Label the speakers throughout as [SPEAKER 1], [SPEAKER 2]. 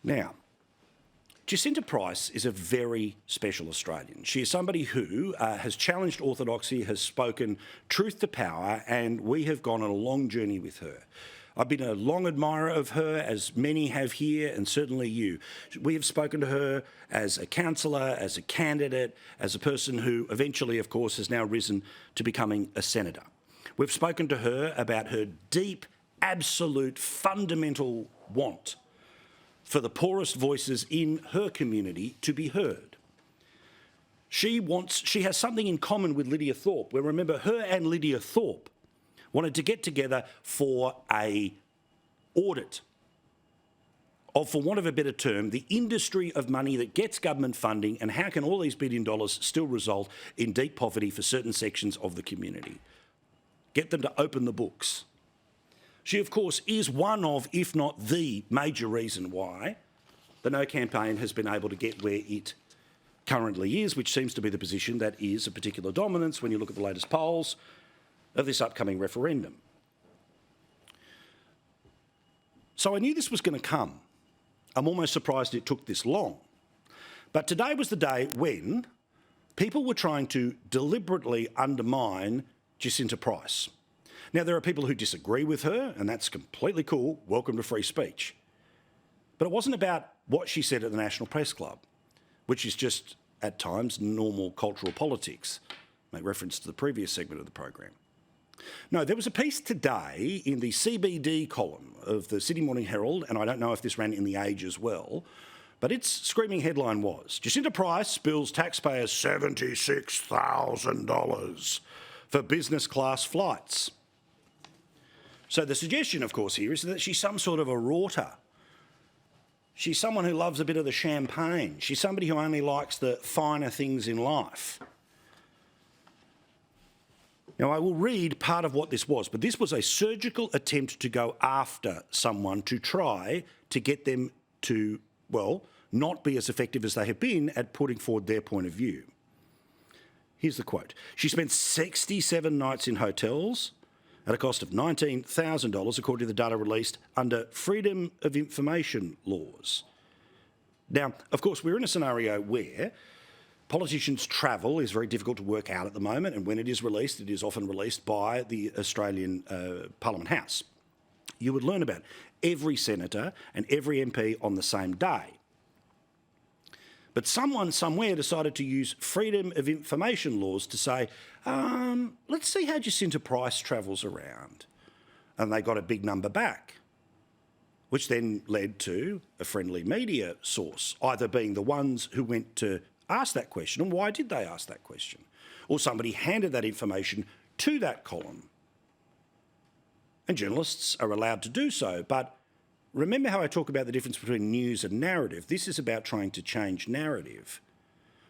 [SPEAKER 1] Now, Jacinta Price is a very special Australian. She is somebody who has challenged orthodoxy, has spoken truth to power, and we have gone on a long journey with her. I've been a long admirer of her, as many have here, and certainly you. We have spoken to her as a councillor, as a candidate, as a person who eventually, of course, has now risen to becoming a senator. We've spoken to her about her deep, absolute, fundamental want for the poorest voices in her community to be heard. She has something in common with Lydia Thorpe, where remember her and Lydia Thorpe wanted to get together for a audit of, for want of a better term, the industry of money that gets government funding and how can all these $1 billion still result in deep poverty for certain sections of the community. Get them to open the books. She, of course, is one of, if not the major reason why the No campaign has been able to get where it currently is, which seems to be the position that is a particular dominance when you look at the latest polls of this upcoming referendum. So I knew this was going to come. I'm almost surprised it took this long. But today was the day when people were trying to deliberately undermine Jacinta Price. Now, there are people who disagree with her, and that's completely cool. Welcome to free speech. But it wasn't about what she said at the National Press Club, which is just, at times, normal cultural politics. Make reference to the previous segment of the program. No, there was a piece today in the CBD column of the Sydney Morning Herald, and I don't know if this ran in The Age as well, but its screaming headline was, Jacinta Price bills taxpayers $76,000 for business class flights. So the suggestion, of course, here is that she's some sort of a rorter. She's someone who loves a bit of the champagne. She's somebody who only likes the finer things in life. Now, I will read part of what this was, but this was a surgical attempt to go after someone to try to get them to, well, not be as effective as they have been at putting forward their point of view. Here's the quote. She spent 67 nights in hotels at a cost of $19,000, according to the data released under Freedom of Information laws. Now, of course, we're in a scenario where politicians' travel is very difficult to work out at the moment, and when it is released, it is often released by the Australian Parliament House. You would learn about every senator and every MP on the same day. But someone somewhere decided to use Freedom of Information laws to say, let's see how Jacinta Price travels around. And they got a big number back, which then led to a friendly media source, either being the ones who went to ask that question, and why did they ask that question? Or somebody handed that information to that column. And journalists are allowed to do so, but remember how I talk about the difference between news and narrative. This is about trying to change narrative.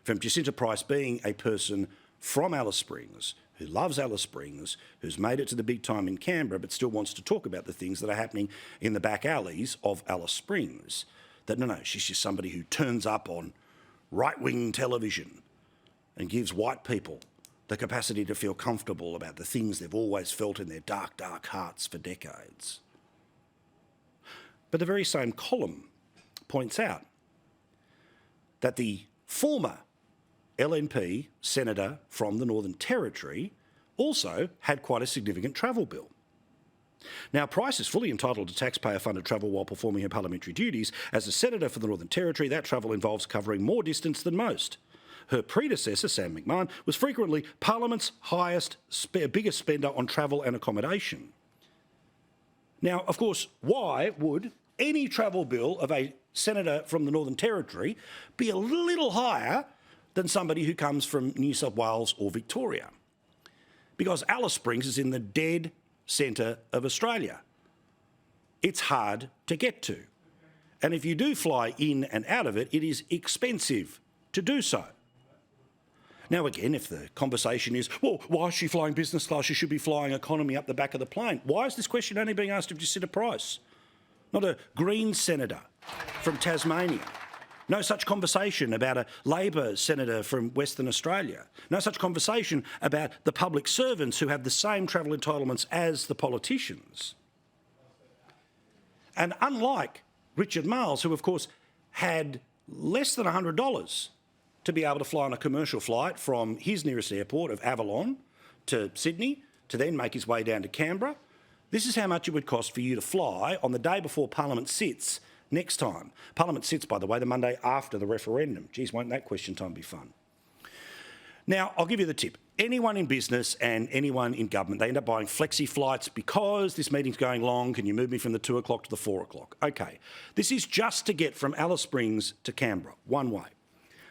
[SPEAKER 1] From Jacinta Price being a person from Alice Springs, who loves Alice Springs, who's made it to the big time in Canberra, but still wants to talk about the things that are happening in the back alleys of Alice Springs. That, no, she's just somebody who turns up on right-wing television and gives white people the capacity to feel comfortable about the things they've always felt in their dark, dark hearts for decades. But the very same column points out that the former LNP senator from the Northern Territory also had quite a significant travel bill. Now, Price is fully entitled to taxpayer-funded travel while performing her parliamentary duties. As a senator for the Northern Territory, that travel involves covering more distance than most. Her predecessor, Sam McMahon, was frequently Parliament's biggest spender on travel and accommodation. Now, of course, why would any travel bill of a senator from the Northern Territory be a little higher than somebody who comes from New South Wales or Victoria? Because Alice Springs is in the dead centre of Australia. It's hard to get to. And if you do fly in and out of it, it is expensive to do so. Now, again, if the conversation is, well, why is she flying business class? She should be flying economy up the back of the plane. Why is this question only being asked of Jacinta Price? Not a Green senator from Tasmania. No such conversation about a Labor senator from Western Australia. No such conversation about the public servants who have the same travel entitlements as the politicians. And unlike Richard Marles, who, of course, had less than $100 to be able to fly on a commercial flight from his nearest airport of Avalon to Sydney, to then make his way down to Canberra. This is how much it would cost for you to fly on the day before Parliament sits next time. Parliament sits, by the way, the Monday after the referendum. Geez, won't that question time be fun? Now, I'll give you the tip. Anyone in business and anyone in government, they end up buying flexi flights because this meeting's going long. Can you move me from the 2 o'clock to the 4 o'clock? Okay. This is just to get from Alice Springs to Canberra, one way.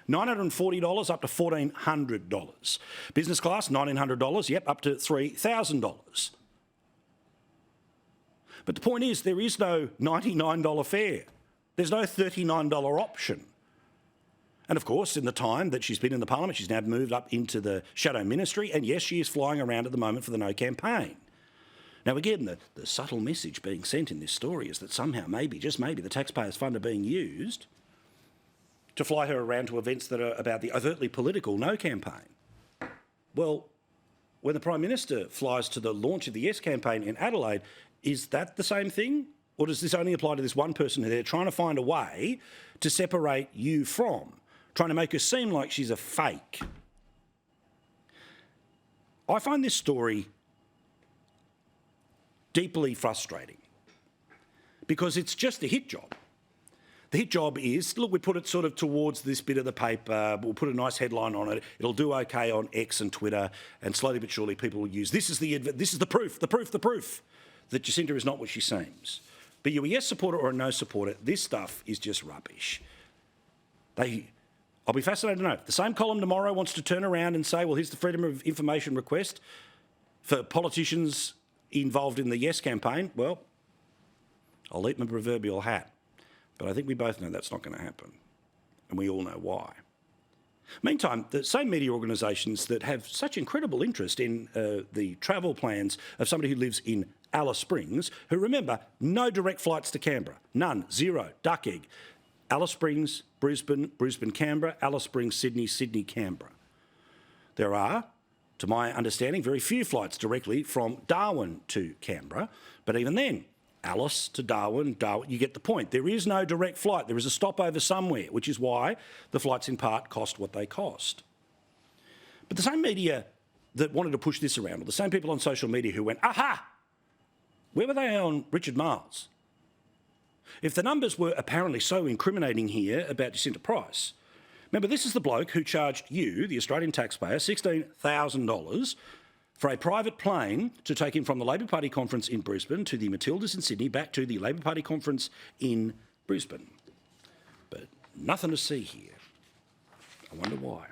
[SPEAKER 1] $940 up to $1,400. Business class, $1,900, yep, up to $3,000. But the point is, there is no $99 fare. There's no $39 option. And of course, in the time that she's been in the Parliament, she's now moved up into the Shadow Ministry, and yes, she is flying around at the moment for the No campaign. Now again, the subtle message being sent in this story is that somehow, maybe, just maybe, the taxpayers' fund are being used to fly her around to events that are about the overtly political No campaign. Well, when the Prime Minister flies to the launch of the Yes campaign in Adelaide, is that the same thing? Or does this only apply to this one person who they're trying to find a way to separate you from? Trying to make her seem like she's a fake. I find this story deeply frustrating because it's just a hit job. The hit job is, look, we put it sort of towards this bit of the paper, we'll put a nice headline on it, it'll do okay on X and Twitter, and slowly but surely people will use, this is the proof that Jacinta is not what she seems. Be you a yes supporter or a no supporter, this stuff is just rubbish. I'll be fascinated to know. If the same column tomorrow wants to turn around and say, well, here's the Freedom of Information request for politicians involved in the Yes campaign, well, I'll eat my proverbial hat. But I think we both know that's not going to happen, and we all know why. Meantime, the same media organisations that have such incredible interest in the travel plans of somebody who lives in Alice Springs, who, remember, no direct flights to Canberra, none, zero, duck egg. Alice Springs, Brisbane, Canberra, Alice Springs, Sydney, Canberra. There are, to my understanding, very few flights directly from Darwin to Canberra, but even then, Alice to Darwin, you get the point. There is no direct flight. There is a stopover somewhere, which is why the flights in part cost what they cost. But the same media that wanted to push this around, or the same people on social media who went, aha, where were they on Richard Marles? If the numbers were apparently so incriminating here about Jacinta Price, remember, this is the bloke who charged you, the Australian taxpayer, $16,000 for a private plane to take him from the Labor Party conference in Brisbane to the Matildas in Sydney, back to the Labor Party conference in Brisbane. But nothing to see here. I wonder why.